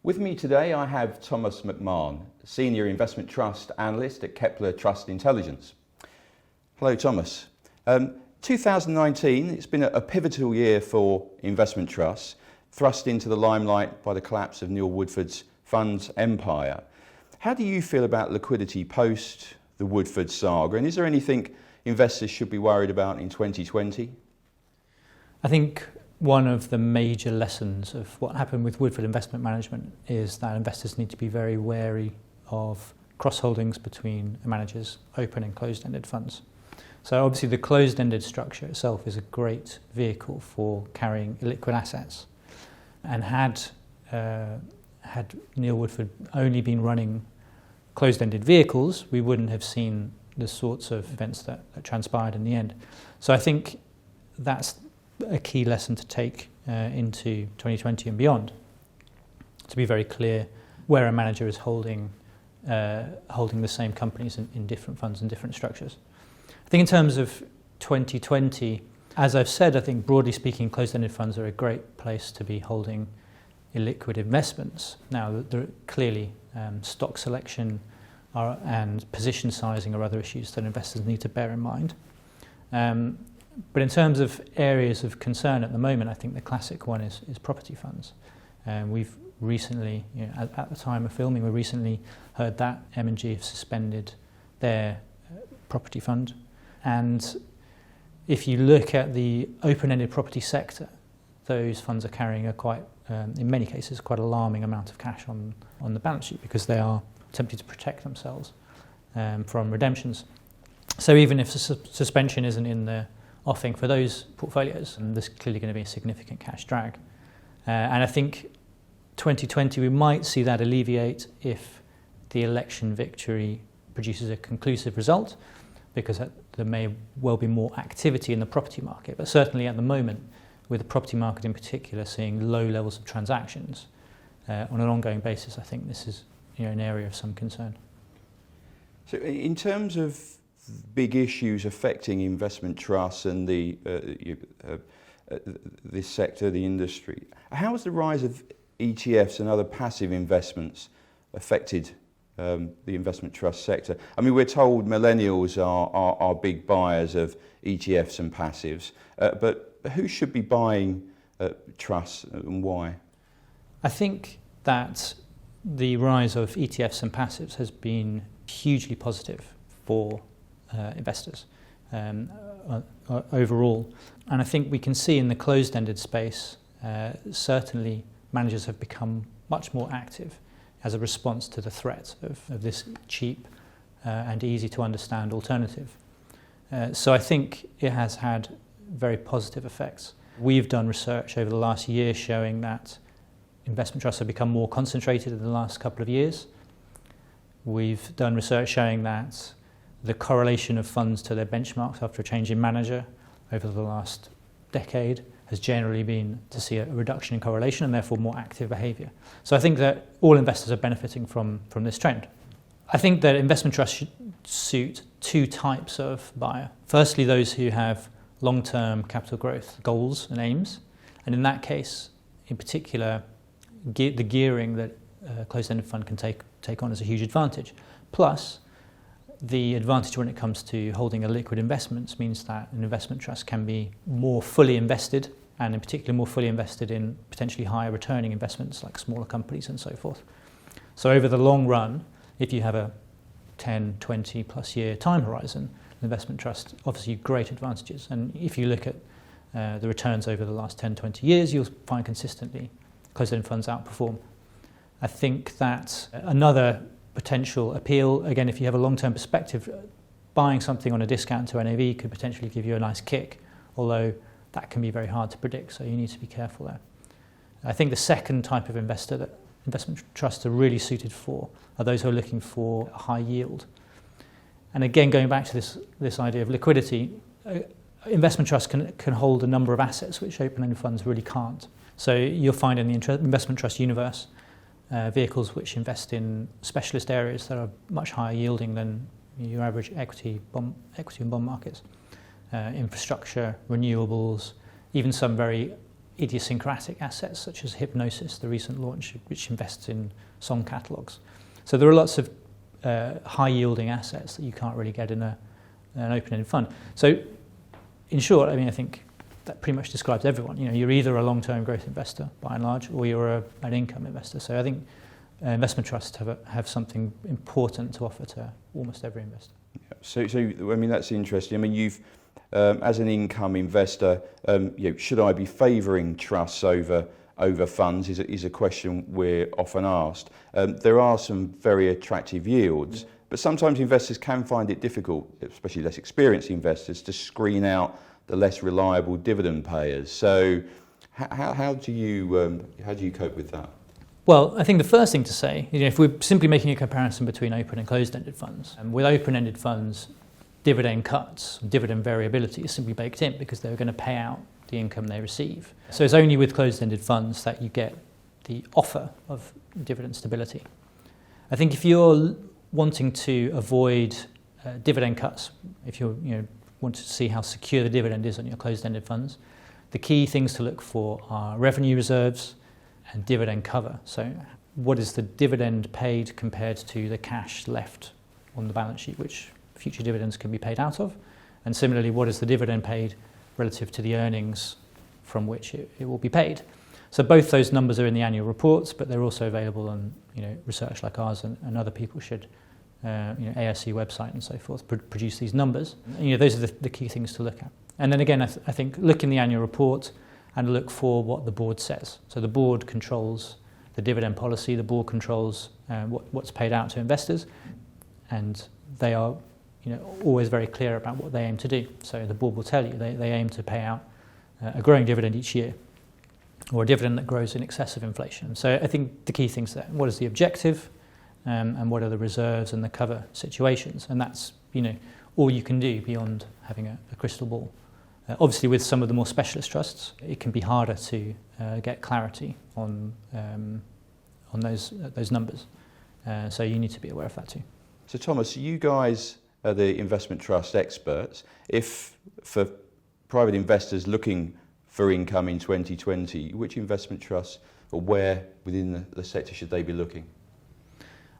With me today I have Thomas McMahon, Senior Investment Trust Analyst at Kepler Trust Intelligence. Hello Thomas. 2019, it's been a pivotal year for investment trusts, thrust into the limelight by the collapse of Neil Woodford's funds empire. How do you feel about liquidity post the Woodford saga, and is there anything investors should be worried about in 2020? I think one of the major lessons of what happened with Woodford Investment Management is that investors need to be very wary of cross-holdings between a manager's open and closed-ended funds. So obviously the closed-ended structure itself is a great vehicle for carrying illiquid assets, and had Neil Woodford only been running closed-ended vehicles, we wouldn't have seen the sorts of events that transpired in the end. So I think that's a key lesson to take into 2020 and beyond, to be very clear where a manager is holding the same companies in different funds and different structures. I think in terms of 2020, as I've said, I think broadly speaking closed-ended funds are a great place to be holding illiquid investments. Now there are clearly stock selection and position sizing are other issues that investors need to bear in mind. But in terms of areas of concern at the moment, I think the classic one is property funds. We've recently, at the time of filming, we recently heard that M&G have suspended their property fund. And if you look at the open-ended property sector, those funds are carrying in many cases, quite alarming amount of cash on the balance sheet because they are attempting to protect themselves from redemptions. So even if suspension isn't in the offing for those portfolios, and there's clearly going to be a significant cash drag. And I think 2020 we might see that alleviate if the election victory produces a conclusive result, because there may well be more activity in the property market. But certainly at the moment, with the property market in particular seeing low levels of transactions on an ongoing basis, I think this is an area of some concern. So in terms of big issues affecting investment trusts and this sector, the industry, how has the rise of ETFs and other passive investments affected the investment trust sector? I mean, we're told millennials are big buyers of ETFs and passives, but who should be buying trusts and why? I think that the rise of ETFs and passives has been hugely positive for investors overall. And I think we can see in the closed-ended space, certainly managers have become much more active as a response to the threat of this cheap and easy to understand alternative. So I think it has had very positive effects. We've done research over the last year showing that investment trusts have become more concentrated in the last couple of years. We've done research showing that the correlation of funds to their benchmarks after a change in manager over the last decade has generally been to see a reduction in correlation and therefore more active behaviour. So I think that all investors are benefiting from this trend. I think that investment trusts should suit two types of buyer. Firstly, those who have long-term capital growth goals and aims, and in that case, in particular, the gearing that a closed-ended fund can take on is a huge advantage. Plus, the advantage when it comes to holding illiquid investments means that an investment trust can be more fully invested, and in particular more fully invested in potentially higher returning investments like smaller companies and so forth. So over the long run, if you have a 10, 20 plus year time horizon, an investment trust offers you great advantages. And if you look at the returns over the last 10, 20 years, you'll find consistently closed-end funds outperform. I think that another potential appeal, again, if you have a long-term perspective, buying something on a discount to NAV could potentially give you a nice kick, although that can be very hard to predict, so you need to be careful there. I think the second type of investor that investment trusts are really suited for are those who are looking for a high yield. And again, going back to this idea of liquidity, investment trusts can hold a number of assets which open-ended funds really can't. So you'll find in the investment trust universe vehicles which invest in specialist areas that are much higher yielding than your average equity and bond markets. Infrastructure, renewables, even some very idiosyncratic assets such as Hypnosis, the recent launch, which invests in song catalogues. So there are lots of high-yielding assets that you can't really get in an open-ended fund. So in short, I think that pretty much describes everyone. You're either a long-term growth investor, by and large, or you're an income investor. So I think investment trusts have something important to offer to almost every investor. So that's interesting. You've as an income investor, should I be favouring trusts over funds is a question we're often asked. There are some very attractive yields, but sometimes investors can find it difficult, especially less experienced investors, to screen out the less reliable dividend payers. So how do you cope with that? Well, I think the first thing to say, if we're simply making a comparison between open and closed-ended funds, and with open-ended funds, dividend cuts, dividend variability is simply baked in because they're going to pay out the income they receive. So it's only with closed-ended funds that you get the offer of dividend stability. I think if you're wanting to avoid dividend cuts, if you want to see how secure the dividend is on your closed-ended funds, the key things to look for are revenue reserves and dividend cover. So what is the dividend paid compared to the cash left on the balance sheet, which future dividends can be paid out of? And similarly, what is the dividend paid relative to the earnings from which it will be paid? So both those numbers are in the annual reports, but they're also available on research like ours, and other people should, ASC website and so forth, produce these numbers. Those are the key things to look at. And then again, I think look in the annual report and look for what the board says. So the board controls the dividend policy, the board controls what's paid out to investors, and they are always very clear about what they aim to do. So the board will tell you they aim to pay out a growing dividend each year, or a dividend that grows in excess of inflation. So I think the key things there, what is the objective, and what are the reserves and the cover situations, and that's all you can do beyond having a crystal ball. Obviously, with some of the more specialist trusts, it can be harder to get clarity on those numbers. So you need to be aware of that too. So Thomas, you guys are the investment trust experts. If for private investors looking for income in 2020, which investment trusts or where within the sector should they be looking?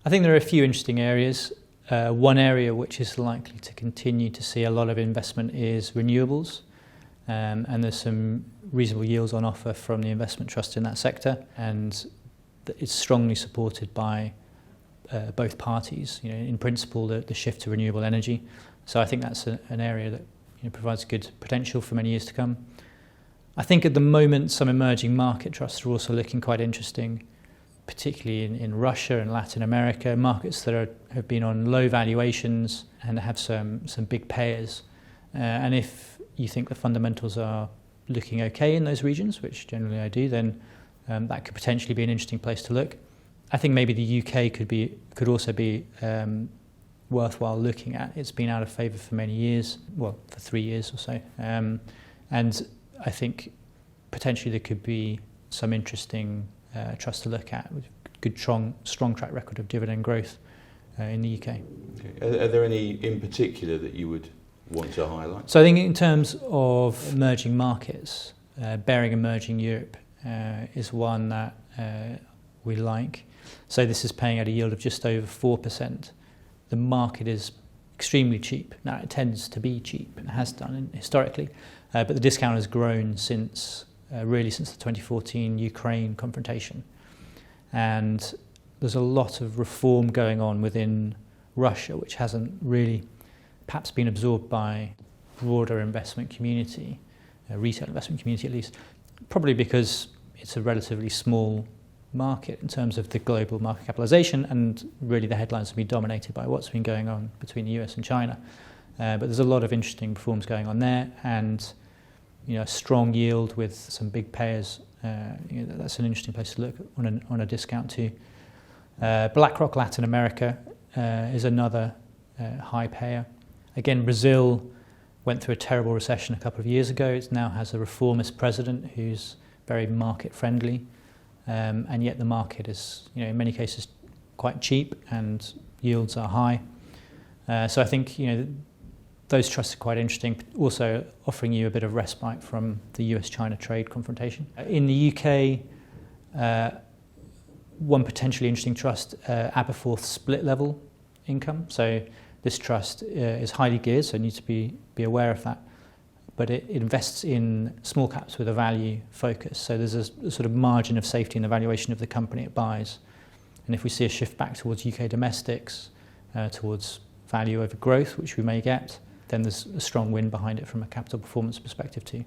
I think there are a few interesting areas. One area which is likely to continue to see a lot of investment is renewables. And there's some reasonable yields on offer from the investment trust in that sector, and it's strongly supported by both parties. In principle, the shift to renewable energy. So I think that's an area that provides good potential for many years to come. I think at the moment some emerging market trusts are also looking quite interesting, particularly in Russia and Latin America, markets that have been on low valuations and have some big payers. And if you think the fundamentals are looking okay in those regions, which generally I do, then that could potentially be an interesting place to look. I think maybe the UK could also be worthwhile looking at. It's been out of favour for many years, well, for 3 years or so. And I think potentially there could be some interesting trusts to look at with good, strong track record of dividend growth in the UK. Okay. Are there any in particular that you would want to highlight? So I think in terms of emerging markets, Bearing Emerging Europe is one that we like. So this is paying at a yield of just over 4%. The market is extremely cheap. Now it tends to be cheap and has done historically, but the discount has grown since the 2014 Ukraine confrontation. And there's a lot of reform going on within Russia, which hasn't really perhaps been absorbed by broader investment community, retail investment community at least, probably because it's a relatively small market in terms of the global market capitalization, and really the headlines have been dominated by what's been going on between the US and China. But there's a lot of interesting reforms going on there, and a strong yield with some big payers. That's an interesting place to look on a discount too. BlackRock Latin America is another high payer. Again, Brazil went through a terrible recession a couple of years ago. It now has a reformist president who's very market friendly, and yet the market is, in many cases, quite cheap and yields are high. So I think those trusts are quite interesting, also offering you a bit of respite from the US-China trade confrontation. In the UK, one potentially interesting trust, Aberforth split level income. So this trust is highly geared, so you need to be aware of that. But it invests in small caps with a value focus. So there's a sort of margin of safety in the valuation of the company it buys. And if we see a shift back towards UK domestics, towards value over growth, which we may get, then there's a strong win behind it from a capital performance perspective too.